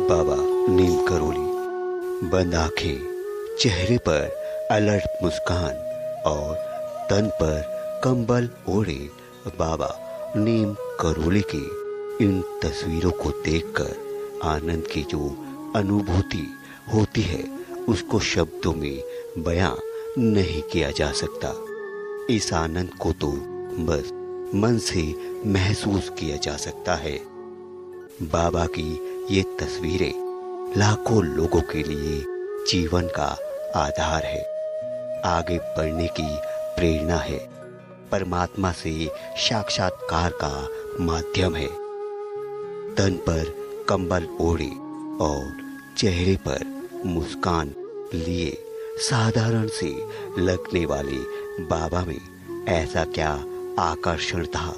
बाबा नीम करोली। बंद आंखें, चेहरे पर अलर्ट मुस्कान और तन पर कंबल ओढ़े बाबा नीम करोली की इन तस्वीरों को देखकर आनंद की जो अनुभूति होती है उसको शब्दों में बयां नहीं किया जा सकता। इस आनंद को तो बस मन से महसूस किया जा सकता है। बाबा की ये तस्वीरें लाखों लोगों के लिए जीवन का आधार है, आगे बढ़ने की प्रेरणा है, परमात्मा से साक्षात्कार का माध्यम है। तन पर कंबल ओढ़े और चेहरे पर मुस्कान लिए साधारण से लगने वाले बाबा में ऐसा क्या आकर्षण था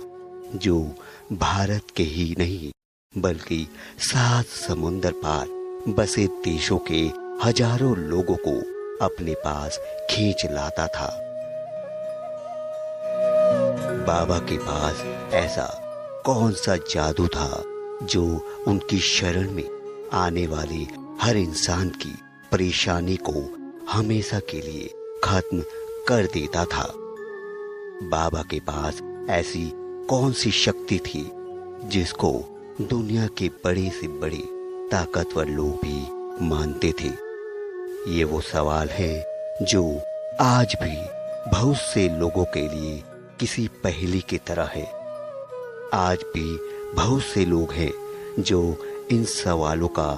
जो भारत के ही नहीं बल्कि 7 समुंदर पार बसे देशों के हजारों लोगों को अपने पास खींच लाता था। बाबा के पास ऐसा कौन सा जादू था जो उनकी शरण में आने वाले हर इंसान की परेशानी को हमेशा के लिए खत्म कर देता था। बाबा के पास ऐसी कौन सी शक्ति थी जिसको दुनिया के बड़े से बड़े ताकतवर लोग भी मानते थे। ये वो सवाल है जो आज भी बहुत से लोगों के लिए किसी पहेली की तरह है। आज भी बहुत से लोग हैं जो इन सवालों का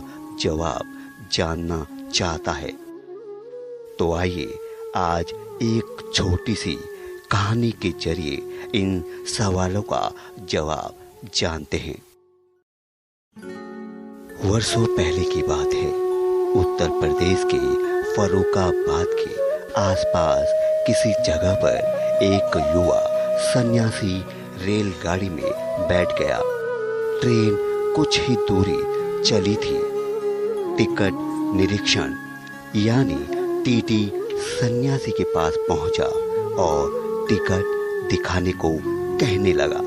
जवाब जानना चाहता है। तो आइए आज एक छोटी सी कहानी के जरिए इन सवालों का जवाब जानते हैं। वर्षों पहले की बात है। उत्तर प्रदेश के फर्रुखाबाद के आसपास किसी जगह पर एक युवा सन्यासी रेलगाड़ी में बैठ गया। ट्रेन कुछ ही दूरी चली थी। टिकट निरीक्षण यानी टीटी सन्यासी के पास पहुंचा और टिकट दिखाने को कहने लगा,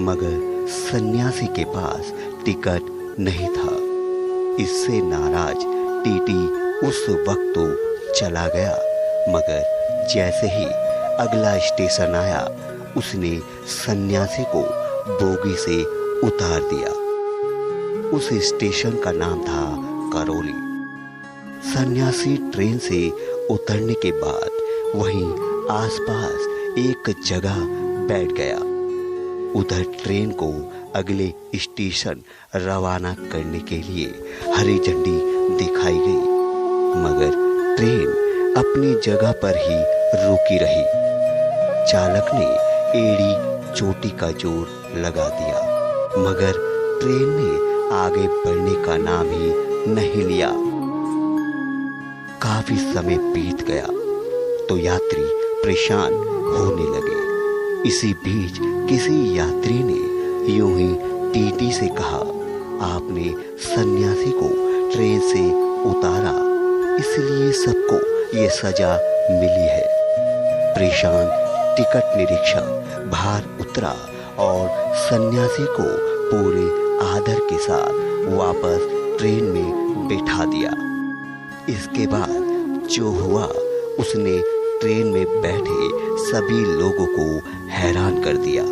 मगर सन्यासी के पास टिकट नहीं था। इससे नाराज टीटी उस वक्त तो चला गया, मगर जैसे ही अगला स्टेशन आया उसने सन्यासी को बोगी से उतार दिया। उस स्टेशन का नाम था करौली। सन्यासी ट्रेन से उतरने के बाद वहीं आसपास एक जगह बैठ गया। उधर ट्रेन को अगले स्टेशन रवाना करने के लिए हरी झंडी दिखाई गई, मगर ट्रेन अपनी जगह पर ही रुकी रही। चालक ने एड़ी चोटी का जोर लगा दिया, मगर ट्रेन ने आगे बढ़ने का नाम ही नहीं लिया। काफी समय बीत गया तो यात्री परेशान होने लगे। इसी बीच किसी यात्री ने यूं ही टीटी से कहा, आपने सन्यासी को ट्रेन से उतारा, इसलिए सबको ये सजा मिली है। परेशान टिकट निरीक्षक बाहर उतरा और सन्यासी को पूरे आदर के साथ वापस ट्रेन में बैठा दिया। इसके बाद जो हुआ उसने ट्रेन में बैठे सभी लोगों को हैरान कर दिया।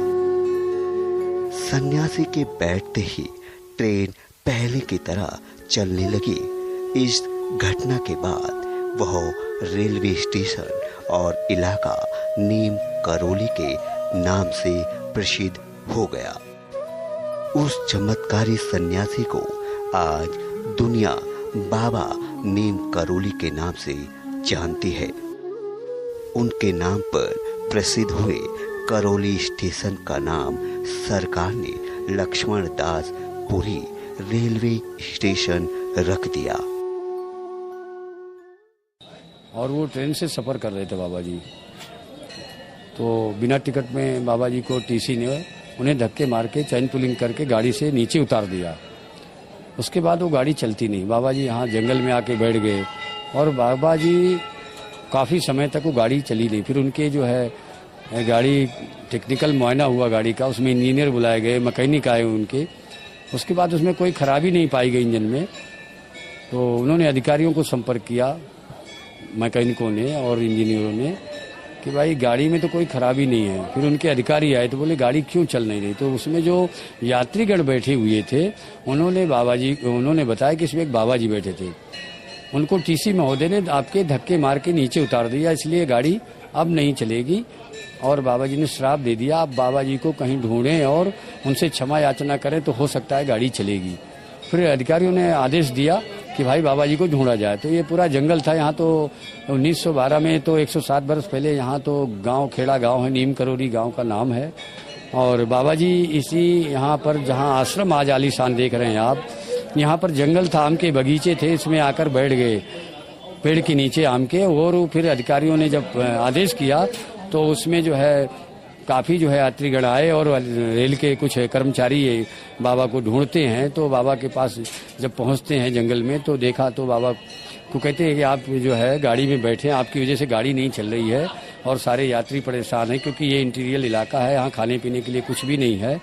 सन्यासी के बैठते ही ट्रेन पहले की तरह चलने लगी। इस घटना के बाद वह रेलवे स्टेशन और इलाका नीम करोली के नाम से प्रसिद्ध हो गया। उस चमत्कारी सन्यासी को आज दुनिया बाबा नीम करोली के नाम से जानती है। उनके नाम पर प्रसिद्ध हुए करौली स्टेशन का नाम सरकार ने लक्ष्मण दास पुरी रेलवे स्टेशन रख दिया। और वो ट्रेन से सफ़र कर रहे थे बाबा जी, तो बिना टिकट में बाबा जी को टीसी ने उन्हें धक्के मार के चैन पुलिंग करके गाड़ी से नीचे उतार दिया। उसके बाद वो गाड़ी चलती नहीं। बाबा जी यहाँ जंगल में आके बैठ गए और बाबा जी काफ़ी समय तक वो गाड़ी चली नहीं। फिर उनके जो है गाड़ी टेक्निकल मुआयना हुआ गाड़ी का, उसमें इंजीनियर बुलाए गए, मैकेनिक आए उनके। उसके बाद उसमें कोई खराबी नहीं पाई गई इंजन में, तो उन्होंने अधिकारियों को संपर्क किया, मैकेनिकों ने और इंजीनियरों ने, कि भाई गाड़ी में तो कोई खराबी नहीं है। फिर उनके अधिकारी आए तो बोले गाड़ी क्यों चल नहीं रही। तो उसमें जो यात्रीगण बैठे हुए थे उन्होंने बताया कि इसमें एक बाबा जी बैठे थे। उनको टीसी महोदय ने आपके धक्के मार के नीचे उतार दिया, इसलिए गाड़ी अब नहीं चलेगी। और बाबा जी ने श्राप दे दिया, आप बाबा जी को कहीं ढूंढें और उनसे क्षमा याचना करें तो हो सकता है गाड़ी चलेगी। फिर अधिकारियों ने आदेश दिया कि भाई बाबा जी को ढूंढा जाए। तो ये पूरा जंगल था यहाँ। तो 1912 में तो 107 वर्ष पहले यहाँ तो गांव, खेड़ा गांव है, नीम करोली गांव का नाम है। और बाबा जी इसी यहाँ पर जहाँ आश्रम आज आलीशान देख रहे हैं आप, यहाँ पर जंगल था, आम के बगीचे थे, इसमें आकर बैठ गए पेड़ के नीचे आम के। और फिर अधिकारियों ने जब आदेश किया तो उसमें जो है काफ़ी जो है यात्रीगण आए और रेल के कुछ कर्मचारी बाबा को ढूंढते हैं। तो बाबा के पास जब पहुंचते हैं जंगल में तो देखा तो बाबा को कहते हैं कि आप जो है गाड़ी में बैठे हैं, आपकी वजह से गाड़ी नहीं चल रही है और सारे यात्री परेशान हैं, क्योंकि ये इंटीरियर इलाका है, यहाँ खाने पीने के लिए कुछ भी नहीं है।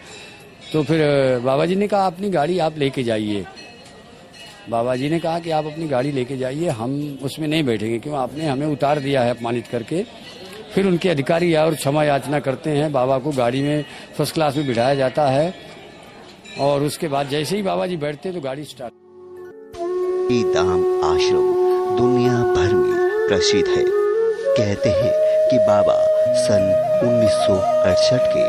तो फिर बाबा जी ने कहा अपनी गाड़ी आप लेके जाइए। बाबा जी ने कहा कि आप अपनी गाड़ी लेके जाइए, हम उसमें नहीं बैठेंगे, क्यों आपने हमें उतार दिया है अपमानित करके। फिर उनके अधिकारी आए और क्षमा याचना करते हैं। बाबा को गाड़ी में फर्स्ट क्लास में बिठाया जाता है और उसके बाद जैसे ही बाबा जी बैठते तो गाड़ी स्टार्ट। धाम आश्रम दुनिया भर में प्रसिद्ध है। कहते हैं कि बाबा सन 1968 के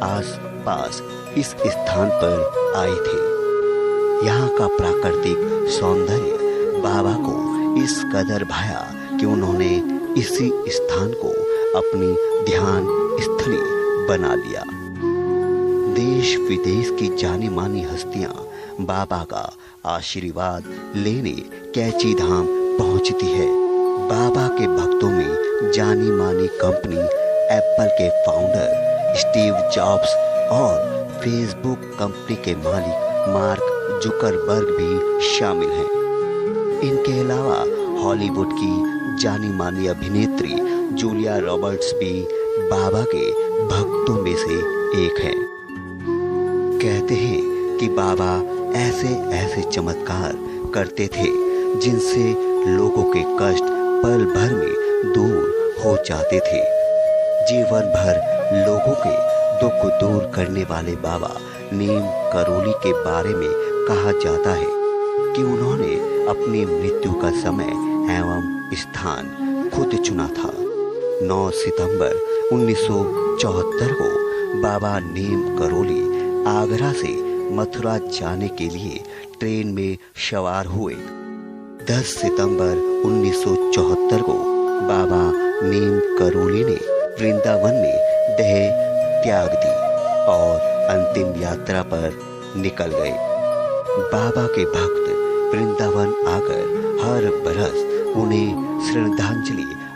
आसपास इस स्थान पर आए थे। यहाँ का प्राकृतिक सौंदर्य बाबा को इस कदर भाया कि उन्होंने इसी स्थान को अपनी ध्यान स्थली बना दिया। देश विदेश की जानी मानी हस्तियां बाबा का आशीर्वाद लेने कैची धाम पहुंचती है। बाबा के भक्तों में जानी मानी कंपनी एप्पल के फाउंडर स्टीव जॉब्स और फेसबुक कंपनी के मालिक मार्क जुकरबर्ग भी शामिल हैं। इनके अलावा हॉलीवुड की जानी मानी अभिनेत्री जूलिया रॉबर्ट्स भी बाबा के भक्तों में से एक है। कहते हैं कि बाबा ऐसे ऐसे चमत्कार करते थे जिनसे लोगों के कष्ट पल भर में दूर हो जाते थे। जीवन भर लोगों के दुख दूर करने वाले बाबा नीम करोली के बारे में कहा जाता है कि उन्होंने अपनी मृत्यु का समय एवं स्थान खुद चुना था। 9 सितंबर 1974 को बाबा नीम करोली आगरा से मथुरा जाने के लिए ट्रेन में सवार हुए। 10 सितंबर 1974 को बाबा नीम करोली ने वृंदावन में देह त्याग दी और अंतिम यात्रा पर निकल गए। बाबा के भक्त वृंदावन आकर हर बरस उन्हें श्रद्धांजलि